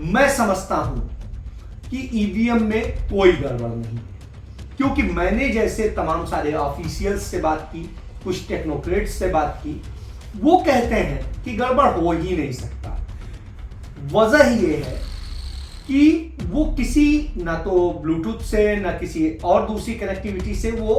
मैं समझता हूं कि ईवीएम में कोई गड़बड़ नहीं है, क्योंकि मैंने जैसे तमाम सारे ऑफिशियल्स से बात की, कुछ टेक्नोक्रेट्स से बात की, वो कहते हैं कि गड़बड़ हो ही नहीं सकता। वजह ये है कि वो किसी ना तो ब्लूटूथ से ना किसी और दूसरी कनेक्टिविटी से वो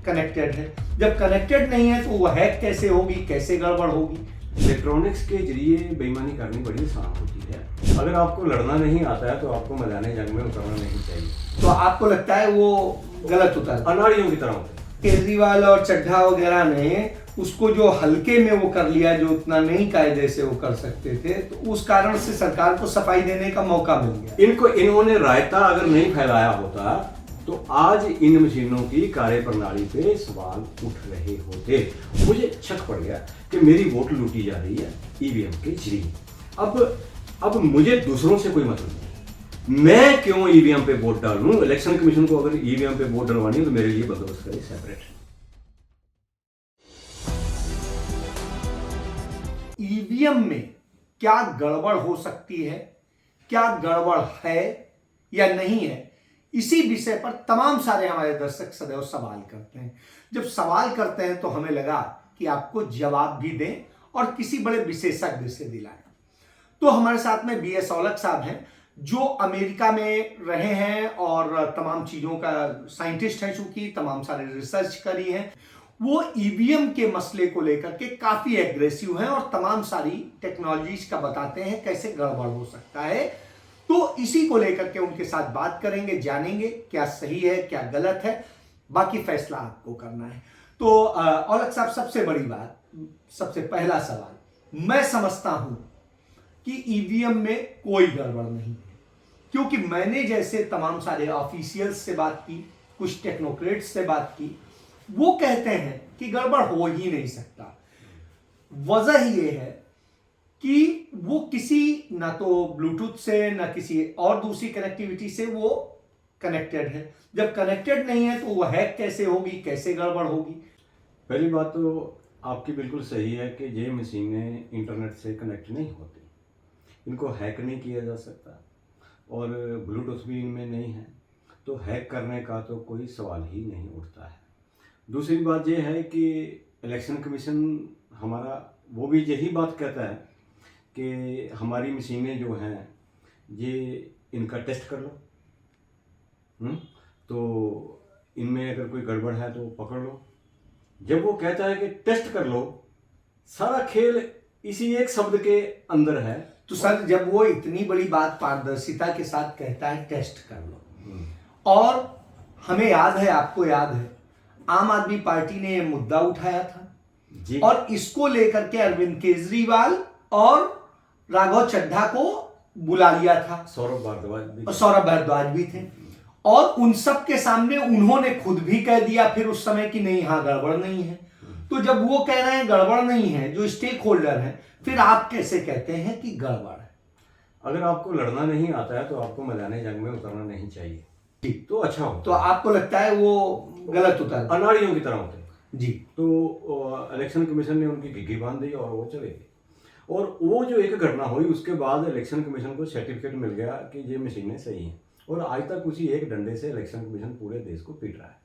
कनेक्टेड है। जब कनेक्टेड नहीं है तो वो हैक कैसे होगी, कैसे गड़बड़ होगी? इलेक्ट्रॉनिक्स के जरिए बेईमानी करनी बड़ी आसान होती है। अगर आपको लड़ना नहीं आता है तो आपको मैदान जंग में उतरना नहीं चाहिए। तो आपको लगता है वो गलत होता है? अनाड़ियों की तरह होते हैं। केजरीवाल और चड्ढा वगैरह ने उसको जो हल्के में वो कर लिया, जो उतना नहीं कायदे से वो कर सकते थे, तो उस कारण से सरकार को सफाई देने का मौका मिल गया। इन्होंने रायता अगर नहीं फैलाया होता तो आज इन मशीनों की कार्यप्रणाली पे सवाल उठ रहे होते। मुझे शक पड़ गया कि मेरी वोट लूटी जा रही है ईवीएम के जरिए। अब मुझे दूसरों से कोई मतलब नहीं, मैं क्यों ईवीएम पे वोट डालूं? इलेक्शन कमीशन को अगर ईवीएम पे वोट डलवानी है तो मेरे लिए बंदोबस्त करे सेपरेट। ईवीएम में क्या गड़बड़ हो सकती है, क्या गड़बड़ है या नहीं है, इसी विषय पर तमाम सारे हमारे दर्शक सदैव सवाल करते हैं। जब सवाल करते हैं तो हमें लगा कि आपको जवाब भी दें और किसी बड़े विशेषज्ञ से दिलाएं। तो हमारे साथ में बीएस औलख साहब हैं, जो अमेरिका में रहे हैं और तमाम चीजों का साइंटिस्ट हैं, चूंकि तमाम सारे रिसर्च करी हैं। वो ईवीएम के मसले को लेकर के काफी एग्रेसिव हैं और तमाम सारी टेक्नोलॉजीज का बताते हैं कैसे गड़बड़ हो सकता है। तो इसी को लेकर के उनके साथ बात करेंगे, जानेंगे क्या सही है क्या गलत है, बाकी फैसला आपको करना है। तो औलख साहब, सबसे बड़ी बात, सबसे पहला सवाल, मैं समझता हूं कि ईवीएम में कोई गड़बड़ नहीं है, क्योंकि मैंने जैसे तमाम सारे ऑफिशियल्स से बात की, कुछ टेक्नोक्रेट्स से बात की, वो कहते हैं कि गड़बड़ हो ही नहीं सकता। वजह ये है कि वो किसी ना तो ब्लूटूथ से ना किसी और दूसरी कनेक्टिविटी से वो कनेक्टेड है। जब कनेक्टेड नहीं है तो वो हैक कैसे होगी, कैसे गड़बड़ होगी? पहली बात तो आपकी बिल्कुल सही है कि ये मशीनें इंटरनेट से कनेक्ट नहीं होती, इनको हैक नहीं किया जा सकता और ब्लूटूथ भी इनमें नहीं है, तो हैक करने का तो कोई सवाल ही नहीं उठता है। दूसरी बात यह है कि इलेक्शन कमीशन हमारा वो भी यही बात कहता है कि हमारी मशीनें जो हैं ये इनका टेस्ट कर लो, तो इनमें अगर कोई गड़बड़ है तो पकड़ लो। जब वो कहता है कि टेस्ट कर लो, सारा खेल इसी एक शब्द के अंदर है। तो सर, जब वो इतनी बड़ी बात पारदर्शिता के साथ कहता है टेस्ट कर लो, और हमें याद है, आपको याद है, आम आदमी पार्टी ने यह मुद्दा उठाया था जी, और इसको लेकर के अरविंद केजरीवाल और राघव चड्ढा को बुला लिया था। सौरभ भारद्वाज भी थे, और उन सब के सामने उन्होंने खुद भी कह दिया फिर उस समय कि नहीं, हाँ गड़बड़ नहीं है। तो जब वो कह रहे हैं गड़बड़ नहीं है, जो स्टेक होल्डर है, फिर आप कैसे कहते हैं कि गड़बड़ है? अगर आपको लड़ना नहीं आता है तो आपको मैदान जंग में उतरना नहीं चाहिए, तो अच्छा हो। तो आपको लगता है वो गलत होता है? अनाड़ियों की तरह होते हैं जी। तो इलेक्शन कमीशन ने उनकी घिघी बांध दी और वो चले गए। और वो जो एक घटना हुई उसके बाद इलेक्शन कमीशन को सर्टिफिकेट मिल गया कि ये मशीनें सही हैं, और आज तक उसी एक डंडे से इलेक्शन कमीशन पूरे देश को पीट रहा है।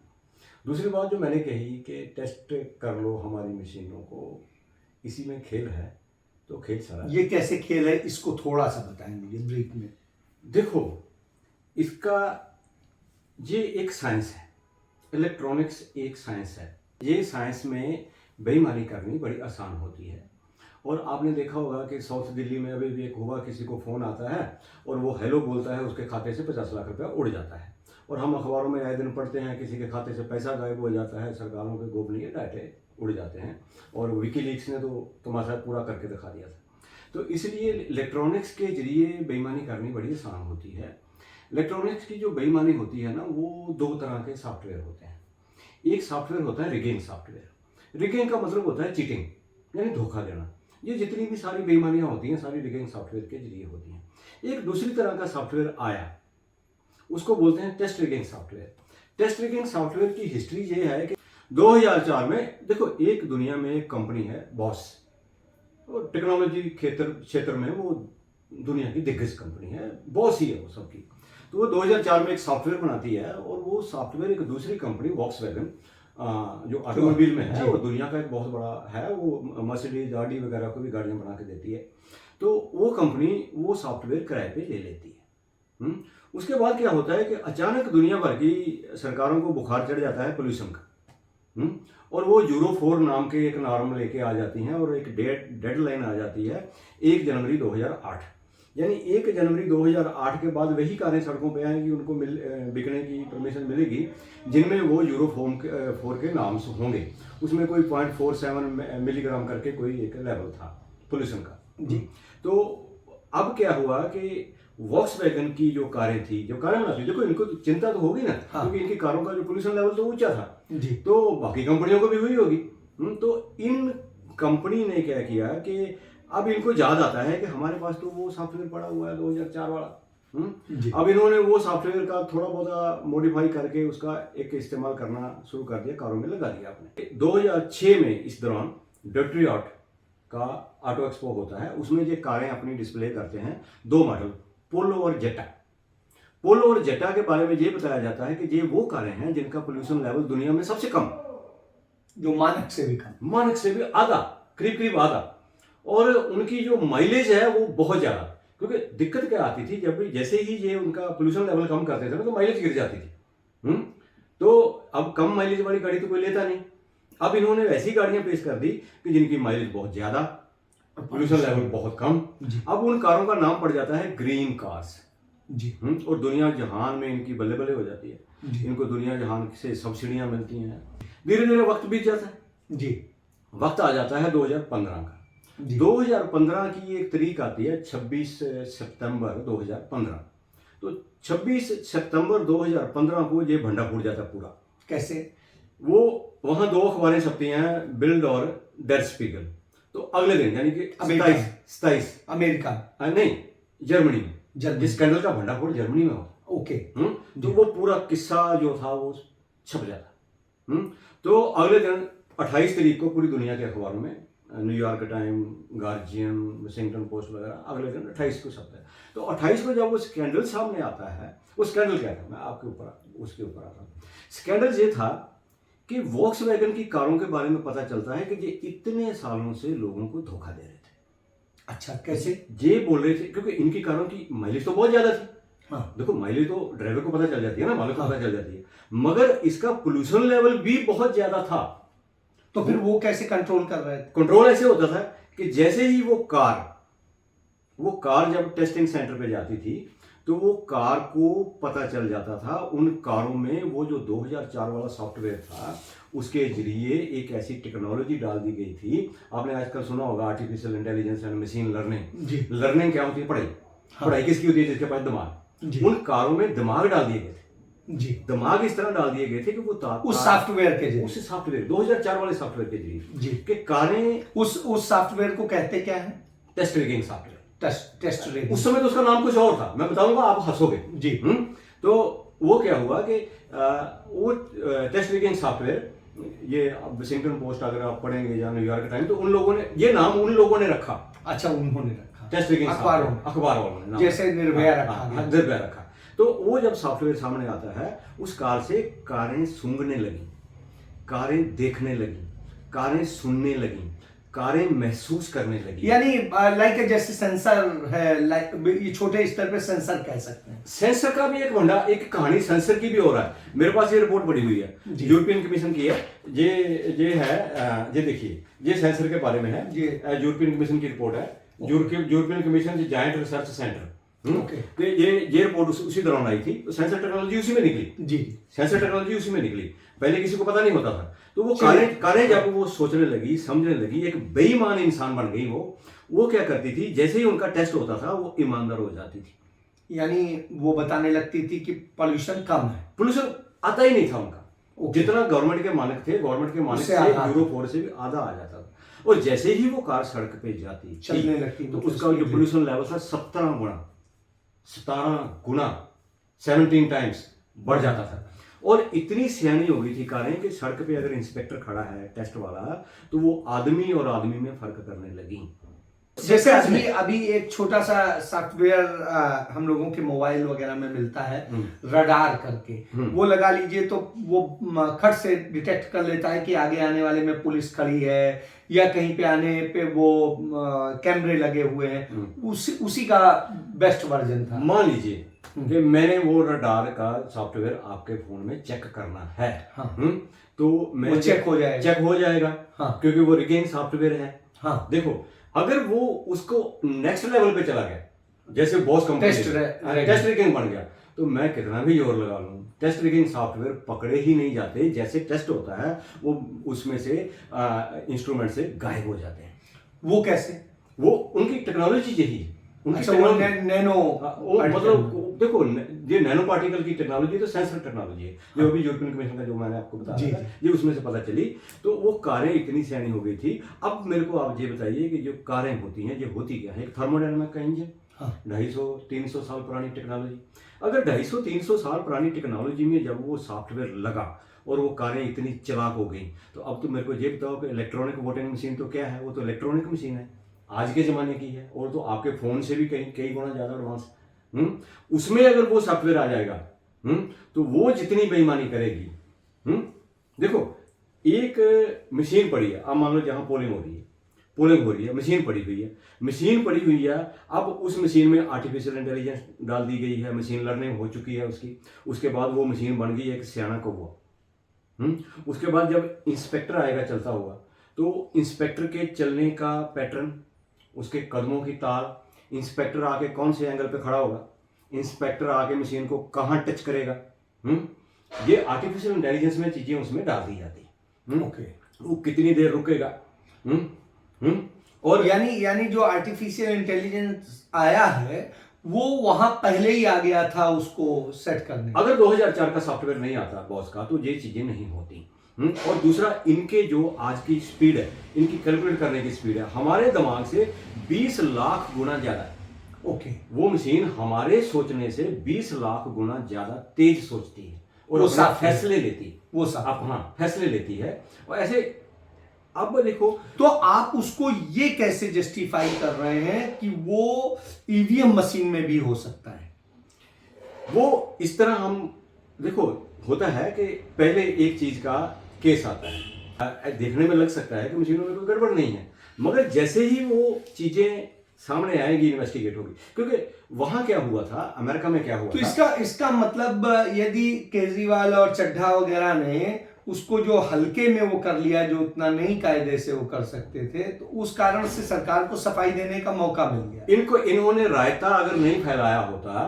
दूसरी बात जो मैंने कही कि टेस्ट कर लो हमारी मशीनों को, इसी में खेल है, तो खेल सारा। ये कैसे खेल है, इसको थोड़ा सा बताएं मुझे ब्रीफ में। देखो, इसका ये एक साइंस है, इलेक्ट्रॉनिक्स एक साइंस है। ये साइंस में बेईमानी करनी बड़ी आसान होती है। और आपने देखा होगा कि साउथ दिल्ली में अभी भी एक हुआ, किसी को फ़ोन आता है और वो हेलो बोलता है, उसके खाते से 50 लाख रुपया उड़ जाता है। और हम अखबारों में आए दिन पढ़ते हैं किसी के खाते से पैसा गायब हो जाता है, सरकारों के गोपनीय डाटे उड़ जाते हैं, और विकीलीक्स ने तो तमाशा पूरा करके दिखा दिया था। तो इसलिए इलेक्ट्रॉनिक्स के जरिए बेईमानी करनी बड़ी आसान होती है। इलेक्ट्रॉनिक्स की जो बेईमानी होती है ना, वो दो तरह के सॉफ्टवेयर होते हैं। एक सॉफ्टवेयर होता है रिगिंग सॉफ्टवेयर। रिगिंग का मतलब होता है चीटिंग, यानी धोखा देना। ये जितनी भी सारी बेईमानियां होती हैं सारी रिगिंग सॉफ्टवेयर के जरिए होती हैं। एक दूसरी तरह का सॉफ्टवेयर आया, उसको बोलते हैं test rigging software. Test rigging software की हिस्ट्री ये है कि 2004 में, देखो, एक दुनिया में एक कंपनी है बॉस, और टेक्नोलॉजी क्षेत्र में वो दुनिया की दिग्गज कंपनी है, बॉस ही है वो सबकी। तो वो 2004 में एक सॉफ्टवेयर बनाती है, और वो सॉफ्टवेयर एक दूसरी कंपनी वॉक्सवैगन जो ऑटोमोबाइल में है, वो दुनिया का एक बहुत बड़ा है, वो मर्सिडीज ऑडी वगैरह को भी गाड़ियाँ बना के देती है। तो वो कंपनी वो सॉफ्टवेयर किराए पे ले लेती है। उसके बाद क्या होता है कि अचानक दुनिया भर की सरकारों को बुखार चढ़ जाता है पोल्यूशन का। और वो यूरो 4 नाम के एक नॉर्म लेके आ जाती हैं, और एक डेडलाइन आ जाती है 1 जनवरी 2008। यानी 1 जनवरी 2008 के बाद वही कारें सड़कों पे आएंगी, उनको बिकने की परमिशन मिलेगी, जिनमें वो यूरो 4 के नाम्स होंगे। उसमें कोई 0.47 मिलीग्राम करके कोई एक लेवल था पोल्यूशन का जी। तो अब क्या हुआ कि वॉक्सवैगन की जो कारें थी, जो कारें बनाती, देखो इनको चिंता तो होगी ना, क्योंकि इनकी कारों का जो पोल्यूशन लेवल तो ऊंचा था जी, तो बाकी कंपनियों को भी हुई होगी। तो इन कंपनी ने क्या किया कि अब इनको याद आता है कि हमारे पास तो वो सॉफ्टवेयर पड़ा हुआ है 2004 वाला। अब इन्होंने वो सॉफ्टवेयर का थोड़ा बहुत मॉडिफाई करके उसका एक इस्तेमाल करना शुरू कर दिया, कारों में लगा दिया आपने। 2006 में इस दौरान डेट्रियट का ऑटो एक्सपो होता है, उसमें ये कारें अपनी डिस्प्ले करते हैं, 2 मॉडल, पोलो और जेटा। पोलो और जेटा के बारे में ये बताया जाता है कि ये वो कारें हैं जिनका पोल्यूशन लेवल दुनिया में सबसे कम, जो मानक से भी कम, मानक से भी आधा, करीब आधा, और उनकी जो माइलेज है वो बहुत ज्यादा। क्योंकि दिक्कत क्या आती थी, जब भी जैसे ही ये उनका पोल्यूशन लेवल कम करते थे ना, तो माइलेज गिर जाती थी। तो अब कम माइलेज वाली गाड़ी तो कोई लेता नहीं। अब इन्होंने ऐसी गाड़ियां पेश कर दी कि जिनकी माइलेज बहुत ज्यादा, पोल्यूशन लेवल बहुत कम। अब उन कारों का नाम पड़ जाता है ग्रीन कार्स जी। और दुनिया जहान में इनकी बल्ले बल्ले हो जाती है, इनको दुनिया जहान से सब्सिडियां मिलती हैं। धीरे धीरे वक्त बीत जाता है जी, वक्त आ जाता है 2015 का। 2015 की एक तारीख आती है 26 सितंबर 2015। तो 26 सितंबर 2015 को ये भंडा फूट जाता पूरा। कैसे? वो वहां 2 अखबारें छपती हैं, बिल्ड और डेर स्पीगल। तो अगले दिन यानी कि 27 अमेरिका नहीं, जर्मनी में, जिस स्कैंडल का भंडाफोड़ जर्मनी में होता, ओके, तो वो पूरा किस्सा जो था वो छप जाता। तो अगले दिन 28 तारीख को पूरी दुनिया के अखबारों में, New York time, guardian, Washington post वगैरह, अगले दिन 28 को छपता है। तो 28 को जब वो स्कैंडल सामने आता है, वो स्कैंडल क्या था, मैं आपके ऊपर उसके ऊपर आता हूँ। स्कैंडल ये था कि वॉक्सवैगन की कारों के बारे में पता चलता है कि ये इतने सालों से लोगों को धोखा दे रहे थे। अच्छा, कैसे? ये बोल रहे थे क्योंकि इनकी कारों की माइलेज तो बहुत ज्यादा थी। हाँ, देखो माइलेज तो ड्राइवर को पता चल जाती है ना, मालिक को पता चल जाती है, मगर इसका पोल्यूशन लेवल भी बहुत ज्यादा था। तो फिर वो कैसे कंट्रोल कर रहे थे? कंट्रोल ऐसे होता था कि जैसे ही वो कार जब टेस्टिंग सेंटर पे जाती थी, तो वो कार को पता चल जाता था, उन कारों में वो जो 2004 वाला सॉफ्टवेयर था, उसके जरिए एक ऐसी टेक्नोलॉजी डाल दी गई थी। आपने आजकल सुना होगा artificial intelligence and machine learning. Learning क्या होती है? पढ़ाई। हाँ। पढ़ाई किसकी होती है? जिसके पास दिमाग। उन कारों में दिमाग डाल दिए गए थे जी, दिमाग इस तरह डाल दिए गए थे कि वो उस सॉफ्टवेयर के जरिए, उस सॉफ्टवेयर 2004 वाले सॉफ्टवेयर के जरिए जी, कि कारें, उस सॉफ्टवेयर को कहते क्या है? Test rigging software. Test rigging. उस समय तो उसका नाम कुछ और था, मैं बताऊंगा, आप हंसोगे जी। तो वो क्या हुआ कि वो टेस्ट रिगिंग सॉफ्टवेयर, ये वाशिंगटन पोस्ट अगर आप पढ़ेंगे या न्यूयॉर्क टाइम, तो उन लोगों ने ये नाम उन लोगों ने रखा। अच्छा, उन्होंने रखा, टेस्ट रिगिंग अखबार वालों ने, जैसे निर्भया रखा, निर्भया रखा। तो वो जब सॉफ्टवेयर सामने आता है, उस कार से कारें सूंघने लगी, कारें देखने लगी, कारें सुनने लगी, कारें महसूस करने लगी। यानी लाइक जैसे सेंसर है, लाइक ये छोटे स्तर पे सेंसर कह सकते हैं। सेंसर का भी एक भंडा, एक कहानी सेंसर की भी हो रहा है। मेरे पास ये रिपोर्ट पड़ी हुई है, यूरोपियन कमीशन की है। ये है, ये देखिए, ये सेंसर के बारे में है, यूरोपियन कमीशन की रिपोर्ट है। European commission joint research centre, तो ये रिपोर्ट उसी दौरान आई थी। सेंसर टेक्नोलॉजी उसी में निकली जी, सेंसर टेक्नोलॉजी उसी में निकली, पहले किसी को पता नहीं होता था। तो वो कारें जब वो सोचने लगी, समझने लगी, एक बेईमान इंसान बन गई। वो क्या करती थी, जैसे ही उनका टेस्ट होता था, वो ईमानदार हो जाती थी। यानी वो बताने लगती थी कि पोल्यूशन कम है, पोल्यूशन आता ही नहीं था उनका। जितना गवर्नमेंट के मानक थे, से यूरो 4 से भी आधा आ जाता था। और जैसे ही वो कार सड़क पे जाती, चलने लगती, तो उसका जो पोल्यूशन लेवल था 17 गुना 17 टाइम्स बढ़ जाता था। और इतनी सियानी हो गई थी कारें कि सड़क पे अगर इंस्पेक्टर खड़ा है टेस्ट वाला, तो वो आदमी और आदमी में फर्क करने लगी। जैसे अभी अभी एक छोटा सा सॉफ्टवेयर हम लोगों के मोबाइल वगैरह में मिलता है, रडार करके, वो लगा लीजिए तो वो खट से डिटेक्ट कर लेता है कि आगे आने वाले में पुलिस खड़ी है या कहीं पे आने पे वो कैमरे लगे हुए हैं, उसी का बेस्ट वर्जन था। मान लीजिए कि मैंने वो रडार का सॉफ्टवेयर आपके फोन में चेक करना है, हाँ। तो मैं चेक हो जाएगा, हाँ, क्योंकि वो रिगेन सॉफ्टवेयर है। हाँ। देखो, अगर वो उसको नेक्स्ट लेवल पे चला गया, जैसे बॉस कंपनी टेस्ट रिगेन बन गया, तो मैं कितना भी जोर लगा लूं, टेस्ट रिगेन सॉफ्टवेयर पकड़े ही नहीं जाते। जैसे टेस्ट होता है वो उसमें से इंस्ट्रूमेंट से गायब हो जाते हैं। वो कैसे? वो उनकी टेक्नोलॉजी यही है। अच्छा, वो नैनो मतलब देखो, ये नैनो पार्टिकल की टेक्नोलॉजी तो सेंसर टेक्नोलॉजी है, जो अभी यूरोपियन कमीशन का जो मैंने आपको बताया था, ये उसमें से पता चली। तो वो कारें इतनी सियानी हो गई थी। अब मेरे को आप ये बताइए कि जो कारें होती हैं, ये होती क्या है? एक थर्मोडायनामिक का इंजन, 250-300 साल पुरानी टेक्नोलॉजी। अगर 250-300 साल पुरानी टेक्नोलॉजी में जब वो सॉफ्टवेयर लगा और वो कारें इतनी चालाक हो गई, तो अब तो मेरे को ये बताओ कि इलेक्ट्रॉनिक वोटिंग मशीन तो क्या है? वो तो इलेक्ट्रॉनिक मशीन है, आज के ज़माने की है, और तो आपके फ़ोन से भी कई गुना ज़्यादा एडवांस। उसमें अगर वो सॉफ्टवेयर आ जाएगा, तो वो जितनी बेईमानी करेगी। देखो, एक मशीन पड़ी है, अब मान लो जहाँ पोलिंग हो रही है, मशीन पड़ी हुई है। अब उस मशीन में आर्टिफिशियल इंटेलिजेंस डाल दी गई है, मशीन लर्निंग हो चुकी है उसकी। उसके बाद वो मशीन बन गई एक सियाना कौवा। उसके बाद जब इंस्पेक्टर आएगा चलता हुआ, तो इंस्पेक्टर के चलने का पैटर्न, उसके कदमों की ताल, इंस्पेक्टर आके कौन से एंगल पे खड़ा होगा, इंस्पेक्टर आके मशीन को कहाँ टच करेगा, ये आर्टिफिशियल इंटेलिजेंस में चीजें उसमें डाल दी जाती है। वो कितनी देर रुकेगा, और यानी जो आर्टिफिशियल इंटेलिजेंस आया है वो वहां पहले ही आ गया था उसको सेट करने। अगर 2004 का सॉफ्टवेयर नहीं आता बॉस का, तो ये चीजें नहीं होती। और दूसरा, इनके जो आज की स्पीड है, इनकी कैलकुलेट करने की स्पीड है हमारे दिमाग से 20 लाख गुना ज्यादा है। वो मशीन हमारे सोचने से 20 लाख गुना ज्यादा तेज सोचती है और फैसले लेती है। फैसले लेती है। और ऐसे अब देखो, तो आप उसको ये कैसे जस्टिफाई कर रहे हैं कि वो ईवीएम मशीन में भी हो सकता है? वो इस तरह हम देखो, होता है कि पहले एक चीज का केस आता है, देखने में लग सकता है कि मशीनों में कोई गड़बड़ नहीं है, मगर जैसे ही वो चीजें सामने आएगी, इन्वेस्टिगेट होगी। क्योंकि वहां क्या हुआ था, अमेरिका में क्या हुआ तो था, इसका मतलब यदि केजरीवाल और चड्ढा वगैरह ने उसको जो हल्के में वो कर लिया, जो उतना नहीं कायदे से वो कर सकते थे, तो उस कारण से सरकार को सफाई देने का मौका मिल गया। इन्होंने रायता अगर नहीं फैलाया होता,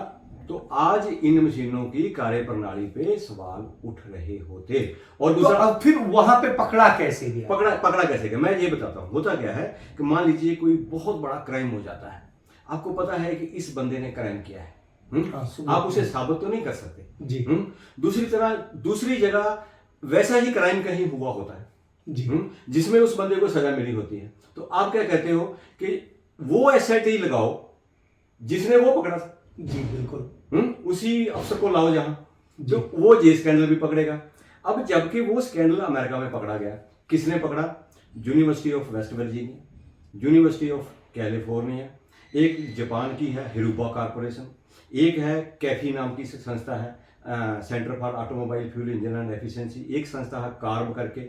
तो आज इन मशीनों की कार्यप्रणाली पे सवाल उठ रहे होते। और दूसरा, तो अब फिर वहां पे पकड़ा कैसे गया? पकड़ा कैसे गया, मैं ये बताता हूं। होता क्या है कि मान लीजिए कोई बहुत बड़ा क्राइम हो जाता है, आपको पता है कि इस बंदे ने क्राइम किया है, आप उसे साबित तो नहीं कर सकते जी। दूसरी जगह वैसा ही क्राइम कहीं हुआ होता है जी, जिसमें उस बंदे को सजा मिली होती है, तो आप क्या कहते हो कि वो एसआईटी लगाओ जिसने वो पकड़ा था। जी बिल्कुल। उसी अफसर को लाओ जहां, जो वो जे स्कैंडल भी पकड़ेगा। अब जबकि वो स्कैंडल अमेरिका में पकड़ा गया, किसने पकड़ा? University of West Virginia, university of California, एक जापान की है हिरुबा कॉर्पोरेशन, एक है कैफी नाम की संस्था है, centre for automobile fuel engine and efficiency, एक संस्था है कार्ब करके,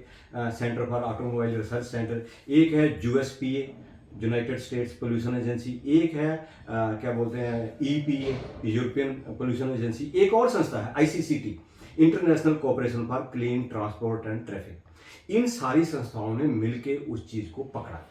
centre for automobile research centre, एक है यूएसपीए, यूनाइटेड स्टेट्स पोल्यूशन एजेंसी, एक है क्या बोलते हैं ईपीए, यूरोपियन पोल्यूशन एजेंसी, एक और संस्था है ICCT, international cooperation for clean transport and traffic. इन सारी संस्थाओं ने मिलकर उस चीज को पकड़ा।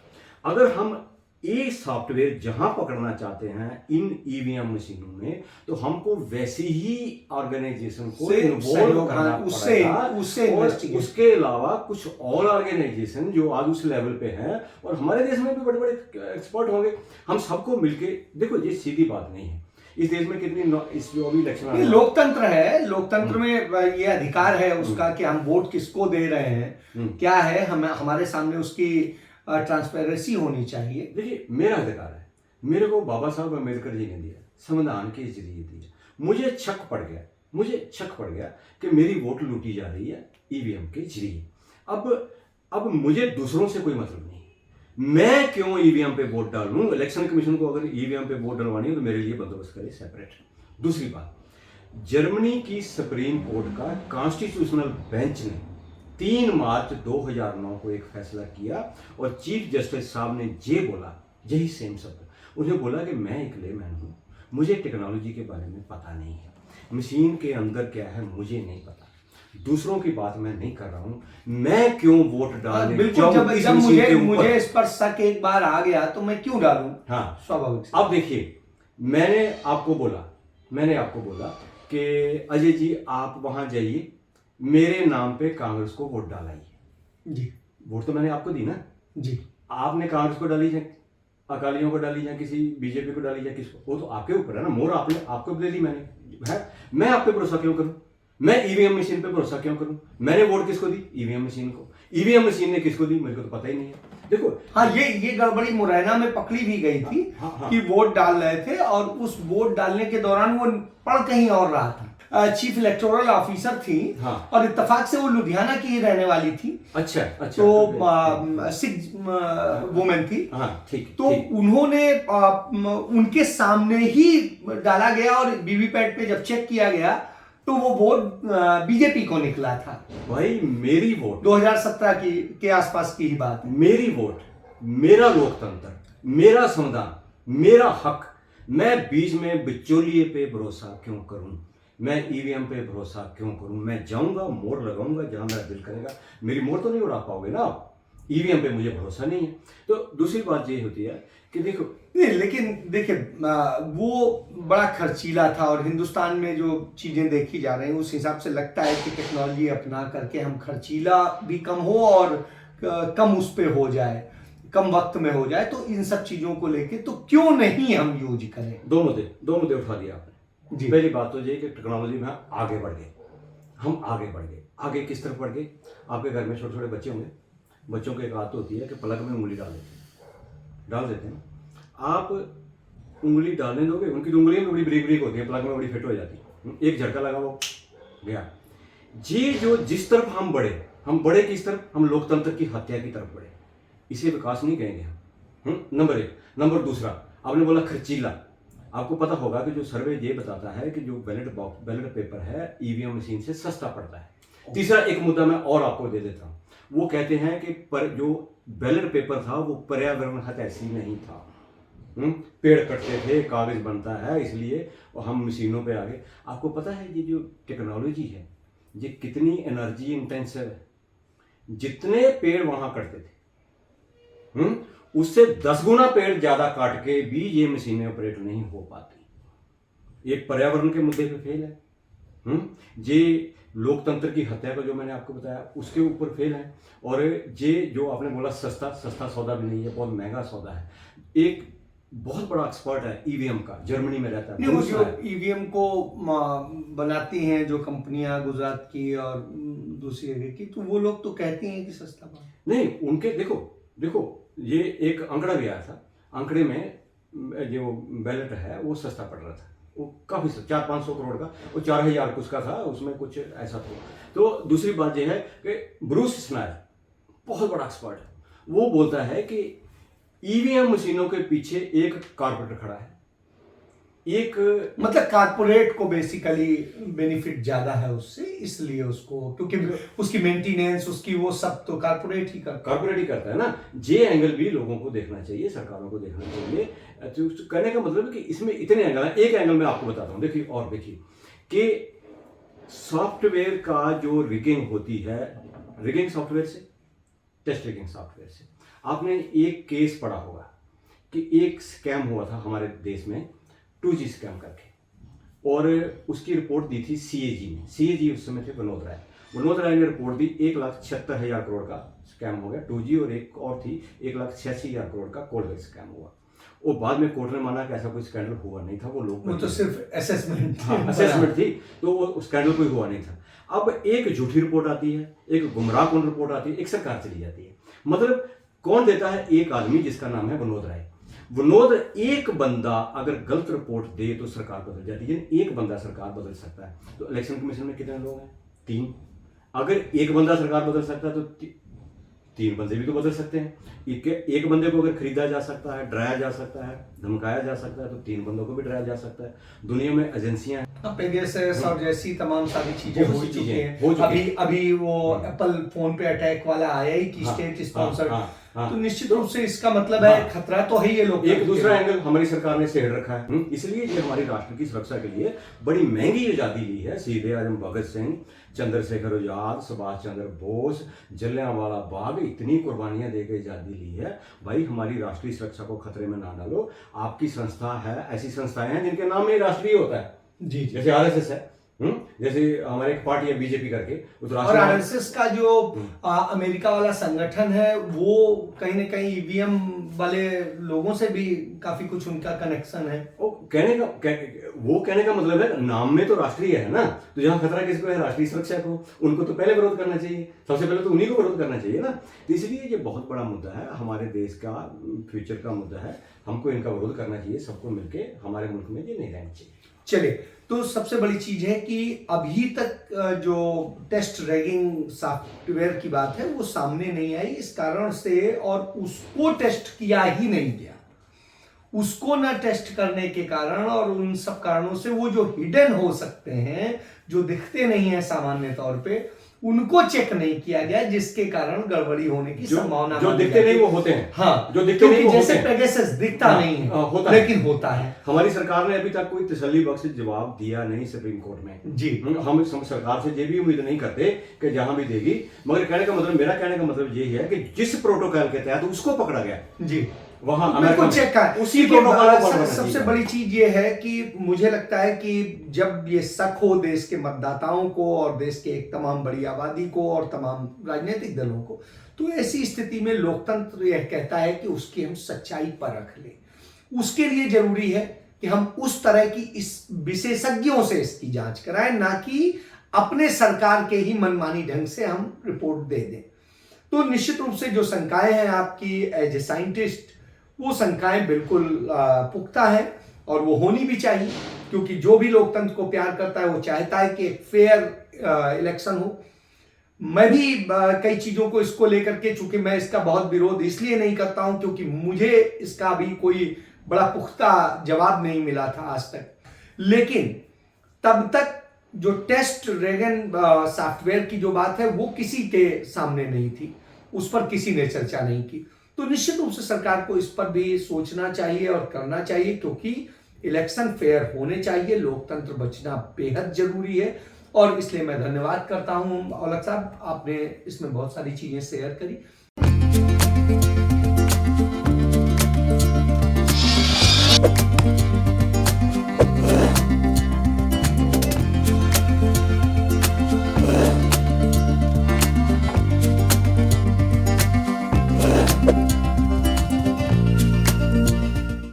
अगर हम ये सॉफ्टवेयर जहां पकड़ना चाहते हैं इन ईवीएम मशीनों में, तो हमको वैसी ही ऑर्गेनाइजेशन को इन्वॉल्व करना पड़ेगा। और उसके अलावा कुछ और ऑर्गेनाइजेशन जो आज उस लेवल पे हैं, और हमारे देश में भी बड़े बड़े एक्सपर्ट होंगे, हम सबको मिलके, देखो ये सीधी बात नहीं है। इस देश में कितनी इस जो अभी इलेक्शन लोकतंत्र है, लोकतंत्र में ये अधिकार है उसका कि हम वोट किसको दे रहे हैं, क्या है, हमारे सामने उसकी ट्रांसपेरेंसी होनी चाहिए। देखिए, मेरा अधिकार है, मेरे को बाबा साहब अम्बेडकर जी ने दिया, संविधान के जरिए दिया। मुझे शक पड़ गया कि मेरी वोट लूटी जा रही है ईवीएम के जरिए। अब मुझे दूसरों से कोई मतलब नहीं, मैं क्यों ईवीएम पे वोट डालूं? इलेक्शन कमीशन को अगर ईवीएम पे वोट डलवानी हो तो मेरे लिए बंदोबस्त करे सेपरेट। दूसरी बात, जर्मनी की सुप्रीम कोर्ट का कॉन्स्टिट्यूशनल बेंच ने 3 मार्च 2009 को एक फैसला किया और चीफ जस्टिस साहब ने ये बोला, यही सेम शब्द, उन्हें बोला कि मैं एक लेमैन हूँ, मुझे टेक्नोलॉजी के बारे में पता नहीं है, मशीन के अंदर क्या है मुझे नहीं पता, दूसरों की बात मैं नहीं कर रहा हूँ, मैं क्यों वोट डालने बिल्कुल, जाऊं जब इस जब मशीन के मुझे ऊपर? इस पर शक एक बार आ गया तो मैं क्यों डालूं? हाँ, स्वाभाविक से। अब देखिए, मैंने आपको बोला कि अजय जी आप वहां जाइए, मेरे नाम पे कांग्रेस को वोट डालाइए। जी वोट तो मैंने आपको दी ना, जी। आपने कांग्रेस को डाली जाए, अकालियों को डाली जाए, किसी बीजेपी को डाली जाए, किसको, वो तो आपके ऊपर है ना, मोहर आपने आपको दे दी मैंने, है, मैं आप पे भरोसा क्यों करूं? मैं ईवीएम मशीन पे भरोसा क्यों करूं? मैंने वोट किसको दी? ईवीएम मशीन को। ईवीएम मशीन ने किसको दी? मेरे को तो पता ही नहीं है। देखो, हाँ, ये गड़बड़ी मुरैना में पकड़ी भी गई थी। हाँ। कि वोट डाल रहे थे और उस वोट डालने के दौरान वो पढ़ कहीं और रहा था। चीफ इलेक्टोरल ऑफिसर थी। हाँ। और इत्तेफाक से वो लुधियाना की ही रहने वाली थी। अच्छा। तो सिख वुमेन थी। हाँ, ठीक। तो उन्होंने उनके सामने ही डाला गया और वीवीपैट पे जब चेक किया गया तो वो वोट बीजेपी को निकला था। भाई मेरी वोट 2017 के आसपास की ही बात है। मेरी वोट, मेरा लोकतंत्र, मेरा संविधान, मेरा हक, मैं बीच में बिचौलिए पे भरोसा क्यों करूं? मैं ईवीएम पे भरोसा क्यों करूं? मैं जाऊंगा, मोहर लगाऊंगा जहां मेरा दिल करेगा। मेरी मोहर तो नहीं उड़ा पाओगे ना आप, ईवीएम पे मुझे भरोसा नहीं है। तो दूसरी बात ये होती है कि देखो, नहीं, लेकिन देखिए वो बड़ा खर्चीला था और हिंदुस्तान में जो चीजें देखी जा रही हैं उस हिसाब से लगता है कि टेक्नोलॉजी अपना करके हम खर्चीला भी कम हो और कम उस पे हो जाए, कम वक्त में हो जाए। तो इन सब चीजों को लेके तो क्यों नहीं हम यूज करें? दो मुद्दे उठा दिया आपने। जी। पहली बात तो ये कि टेक्नोलॉजी में आगे बढ़ गए, हम आगे बढ़ गए। आगे किस तरफ बढ़ गए? आपके घर में छोटे छोटे बच्चे होंगे, बच्चों की एक आदत होती है कि पलक में उंगली डाल देते हैं। आप उंगली डालने दोगे, उनकी तो उंगलियां में बड़ी ब्रीक होती है, पलक में बड़ी फिट हो जाती है, एक झटका लगा वो गया। जी, जो जिस तरफ हम बढ़े किस तरफ? हम लोकतंत्र की हत्या की तरफ बढ़े। इसे विकास नहीं कहेंगे हम। नंबर 1। नंबर दूसरा, आपने बोला खर्चीला। आपको पता होगा कि जो सर्वे ये बताता है कि जो बैलेट पेपर है ईवीएम मशीन से सस्ता पड़ता है। तीसरा एक मुद्दा मैं और आपको दे देता हूँ, वो कहते हैं कि जो बैलेट पेपर था वो पर्यावरण हितैषी नहीं था। पेड़ कटते थे, कागज बनता है, इसलिए हम मशीनों पे आ गए। आपको पता है ये जो टेक्नोलॉजी है ये कितनी एनर्जी इंटेंसिव है? जितने पेड़ वहां कटते थे उससे 10 गुना पेड़ ज्यादा काट के भी ये मशीनें ऑपरेट नहीं हो पाती। ये पर्यावरण के मुद्दे पे फेल है। ये लोकतंत्र की हत्या का जो मैंने आपको बताया उसके ऊपर फेल है। और ये जो आपने बोला सस्ता सौदा भी नहीं है, बहुत महंगा सौदा है। एक बहुत बड़ा एक्सपर्ट है ईवीएम का, जर्मनी में रहता है। वो जो ईवीएम को बनाती हैं जो कंपनियां गुजरात की और दूसरी जगह की, तो वो लोग तो कहती हैं कि सस्ता नहीं, उनके देखो ये एक आंकड़ा भी आया था। आंकड़े में जो बैलेट है वो सस्ता पड़ रहा था, वो काफी 400-500 करोड़ का, वो 4000 कुछ का था, उसमें कुछ ऐसा था। तो दूसरी बात यह है कि ब्रूस स्नायर बहुत बड़ा एक्सपर्ट है, वो बोलता है कि ईवीएम मशीनों के पीछे एक कारपोरेटर खड़ा है। एक मतलब कारपोरेट को बेसिकली बेनिफिट ज्यादा है उससे, इसलिए उसको, क्योंकि उसकी मेंटेनेंस, उसकी वो सब तो कारपोरेट ही करता है ना। जे एंगल भी लोगों को देखना चाहिए, सरकारों को देखना चाहिए। तो कहने का मतलब है कि इसमें इतने एंगल हैं। एक एंगल मैं आपको बताता हूँ, देखिए कि सॉफ्टवेयर का जो रिगिंग होती है, रिगिंग सॉफ्टवेयर से, टेस्ट रिगिंग सॉफ्टवेयर से, आपने एक केस पढ़ा होगा कि एक स्कैम हुआ था हमारे देश में, 2G स्कैम करके, और उसकी रिपोर्ट दी थी सीएजी ने। सीएजी उस समय थे विनोद राय ने रिपोर्ट दी, 1,76,000 करोड़ का स्कैम हो गया 2G, और एक और थी 1,86,000 करोड़ का कोलगेट स्कैम हुआ। और बाद में कोर्ट ने माना कि ऐसा कोई स्कैंडल हुआ नहीं था, वो तो सिर्फ असेसमेंट थी, तो वो स्कैंडल कोई हुआ नहीं था। अब एक झूठी रिपोर्ट आती है, एक गुमराहकुन रिपोर्ट आती है, एक सरकार चली जाती है। मतलब कौन देता है? एक आदमी जिसका नाम है विनोद राय। एक बंदा अगर गलत रिपोर्ट दे तो सरकार बदल जाती है। एक बंदा सरकार बदल सकता है। तो इलेक्शन कमीशन में कितने लोग हैं? 3। अगर एक बंदा सरकार बदल सकता है तो 3 बंदे भी तो बदल सकते हैं। एक बंदे को अगर खरीदा जा सकता है, डराया जा सकता है, धमकाया जा सकता है, तो 3 बंदों को भी डराया जा सकता है। दुनिया में एजेंसियां हैं, पेगासस और जैसी तमाम सारी चीजें बहुत हो सी चुकी चीजें हैं। हो चुकी अभी हैं। अभी वो एप्पल फोन पे अटैक वाला आया ही कि हाँ, स्टेट हाँ, स्पॉन्सर्ड, हाँ। तो निश्चित रूप से इसका मतलब है हाँ। खतरा तो है ये लोग एक दूसरा एंगल हमारी सरकार ने छेड़ रखा है। इसलिए ये हमारी राष्ट्र की सुरक्षा के लिए बड़ी महंगी आजादी ली है। सीधे आजम भगत सिंह, चंद्रशेखर आजाद, सुभाष चंद्र बोस, जलियांवाला बाग, इतनी कुर्बानियां देकर आजादी ली है। भाई हमारी राष्ट्रीय सुरक्षा को खतरे में ना डालो। आपकी संस्था है, ऐसी संस्थाएं हैं जिनके नाम में राष्ट्रीय होता है, जी। जैसे आरएसएस है, जैसे हमारे एक पार्टी है बीजेपी करके, उस और आरएसएस का जो अमेरिका वाला संगठन है वो कहीं ना कहीं ईवीएम वाले लोगों से भी काफी कुछ उनका कनेक्शन है। वो कहने का मतलब है नाम में तो राष्ट्रीय है ना, तो जहां खतरा किसको है, राष्ट्रीय सुरक्षा को, उनको तो पहले विरोध करना चाहिए, सबसे पहले तो उन्हीं को विरोध करना चाहिए ना। तो इसलिए ये बहुत बड़ा मुद्दा है, हमारे देश का फ्यूचर का मुद्दा है। हमको इनका विरोध करना चाहिए, सबको मिलके। हमारे मुल्क में ये नहीं रहना चाहिए। चलिए, तो सबसे बड़ी चीज है कि अभी तक जो टेस्ट रैगिंग सॉफ्टवेयर की बात है वो सामने नहीं आई, इस कारण से, और उसको टेस्ट किया ही नहीं गया। उसको ना टेस्ट करने के कारण और उन सब कारणों से वो जो हिडन हो सकते हैं, जो दिखते नहीं है सामान्य तौर पे, उनको चेक नहीं किया गया, जिसके कारण गड़बड़ी होने की संभावना जो दिखते नहीं वो होते हैं। हाँ, जो दिखते नहीं वो जैसे होते हैं। पेगासस दिखता नहीं है, होता लेकिन होता है। हमारी सरकार ने अभी तक कोई तसल्ली बख्श जवाब दिया नहीं सुप्रीम कोर्ट में जी। हम सरकार से ये भी उम्मीद नहीं करते कि जहां भी देगी, मगर मेरा कहने का मतलब ये है कि जिस प्रोटोकॉल के तहत उसको पकड़ा गया जी, वहां बिल्कुल चेक कर उसी प्रोटोकॉल को फॉलो करना सबसे चाहिए। बड़ी चीज ये है कि मुझे लगता है कि जब ये शक हो देश के मतदाताओं को और देश के एक तमाम बड़ी आबादी को और तमाम राजनीतिक दलों को, तो ऐसी स्थिति में लोकतंत्र यह कहता है कि उसकी हम सच्चाई परख लें। उसके लिए जरूरी है कि हम उस तरह की इस विशेषज्ञों से इसकी जांच कराएं, ना कि अपने सरकार के ही मनमानी ढंग से हम रिपोर्ट दे दें। तो निश्चित रूप से जो शंकाएं हैं आपकी एज ए साइंटिस्ट, वो शंकाएं बिल्कुल पुख्ता है और वो होनी भी चाहिए, क्योंकि जो भी लोकतंत्र को प्यार करता है वो चाहता है कि एक फेयर इलेक्शन हो। मैं भी कई चीजों को इसको लेकर के, चूंकि मैं इसका बहुत विरोध इसलिए नहीं करता हूं क्योंकि मुझे इसका अभी कोई बड़ा पुख्ता जवाब नहीं मिला था आज तक, लेकिन तब तक जो टेस्ट रैगिंग सॉफ्टवेयर की जो बात है वो किसी के सामने नहीं थी, उस पर किसी ने चर्चा नहीं की। तो निश्चित रूप से सरकार को इस पर भी सोचना चाहिए और करना चाहिए, क्योंकि इलेक्शन फेयर होने चाहिए, लोकतंत्र बचना बेहद जरूरी है। और इसलिए मैं धन्यवाद करता हूं औलख साहब, आपने इसमें बहुत सारी चीजें शेयर करी।